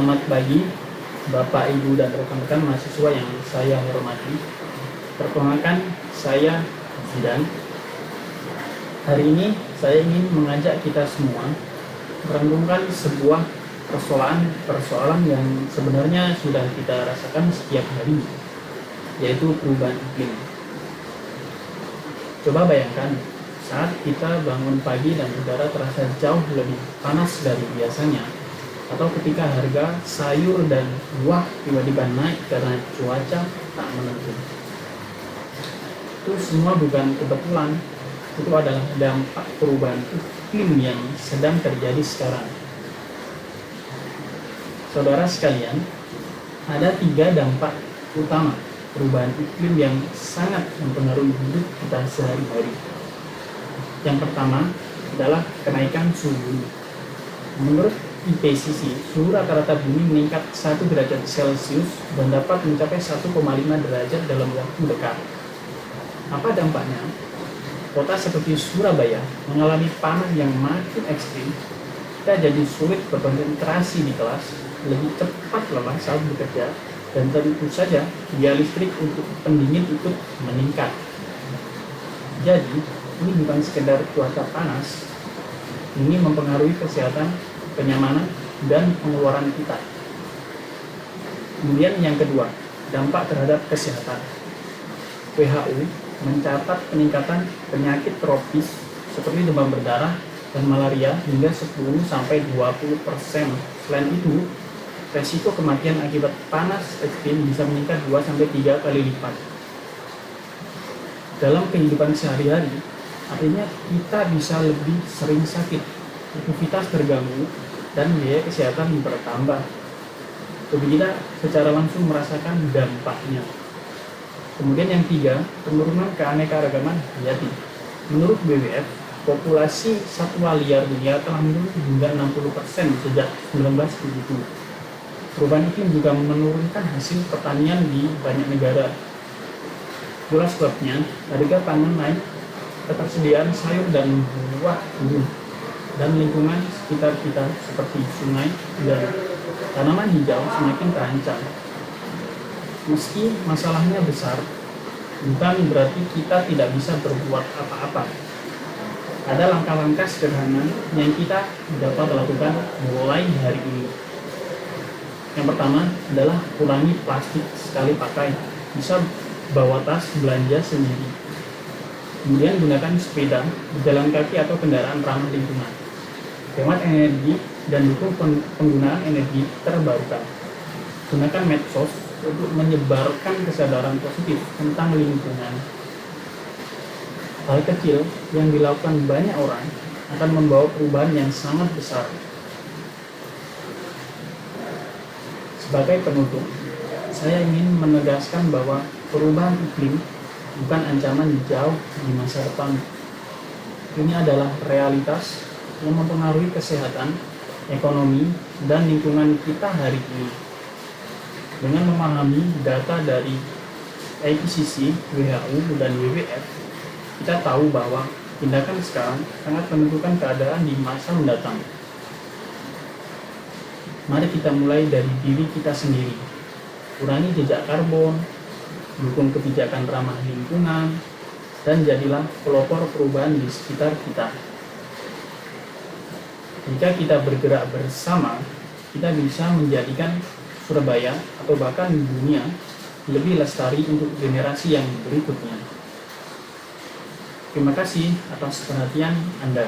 Selamat pagi, Bapak, Ibu, dan rekan-rekan mahasiswa yang saya hormati. Perkenalkan, saya Zidan. Hari ini saya ingin mengajak kita semua merenungkan sebuah persoalan yang sebenarnya sudah kita rasakan setiap hari, yaitu perubahan iklim. Coba bayangkan, saat kita bangun pagi dan udara terasa jauh lebih panas dari biasanya, atau ketika harga sayur dan buah tiba-tiba naik karena cuaca tak menentu. Itu semua bukan kebetulan, itu adalah dampak perubahan iklim yang sedang terjadi sekarang. Saudara sekalian, ada 3 dampak utama perubahan iklim yang sangat mempengaruhi hidup kita sehari-hari. Yang pertama adalah kenaikan suhu bumi. Menurut IPCC, suhu rata-rata bumi meningkat 1 derajat Celcius dan dapat mencapai 1,5 derajat dalam waktu dekat. Apa dampaknya? Kota seperti Surabaya mengalami panas yang makin ekstrim. Kita jadi sulit berkonsentrasi di kelas, lebih cepat lelah saat bekerja, dan tentu saja biaya listrik untuk pendingin ikut meningkat. Jadi, ini bukan sekedar cuaca panas, ini mempengaruhi kesehatan, kenyamanan, dan pengeluaran kita. Kemudian yang kedua, dampak terhadap kesehatan. WHO mencatat peningkatan penyakit tropis seperti demam berdarah dan malaria hingga 10-20%. Selain itu, resiko kematian akibat panas ekstrim bisa meningkat 2-3 kali lipat. Dalam kehidupan sehari-hari, artinya kita bisa lebih sering sakit, aktivitas terganggu, dan biaya kesehatan bertambah. Tubuh kita secara langsung merasakan dampaknya. Kemudian yang 3, penurunan keanekaragaman hayati. Menurut WWF, populasi satwa liar dunia telah menurun hingga 60% sejak 1970. Perubahan iklim juga menurunkan hasil pertanian di banyak negara. Itulah sebabnya harga pangan naik, ketersediaan sayur dan buah turun, dan lingkungan sekitar kita seperti sungai dan tanaman hijau semakin terancam. Meski masalahnya besar, bukan berarti kita tidak bisa berbuat apa-apa. Ada langkah-langkah sederhana yang kita dapat lakukan mulai hari ini. Yang pertama adalah kurangi plastik sekali pakai. Bisa bawa tas belanja sendiri. Kemudian gunakan sepeda, berjalan kaki, atau kendaraan ramah lingkungan. Hemat energi dan dukung penggunaan energi terbarukan. Gunakan medsos untuk menyebarkan kesadaran positif tentang lingkungan. Hal kecil yang dilakukan banyak orang akan membawa perubahan yang sangat besar. Sebagai penutup, saya ingin menegaskan bahwa perubahan iklim bukan ancaman jauh di masa depan. Ini adalah realitas yang mempengaruhi kesehatan, ekonomi, dan lingkungan kita hari ini. Dengan memahami data dari IPCC, WHO, dan WWF, kita tahu bahwa tindakan sekarang sangat menentukan keadaan di masa mendatang. Mari kita mulai dari diri kita sendiri. Kurangi jejak karbon, dukung kebijakan ramah lingkungan, dan jadilah pelopor perubahan di sekitar kita. Jika kita bergerak bersama, kita bisa menjadikan Surabaya atau bahkan dunia lebih lestari untuk generasi yang berikutnya. Terima kasih atas perhatian Anda.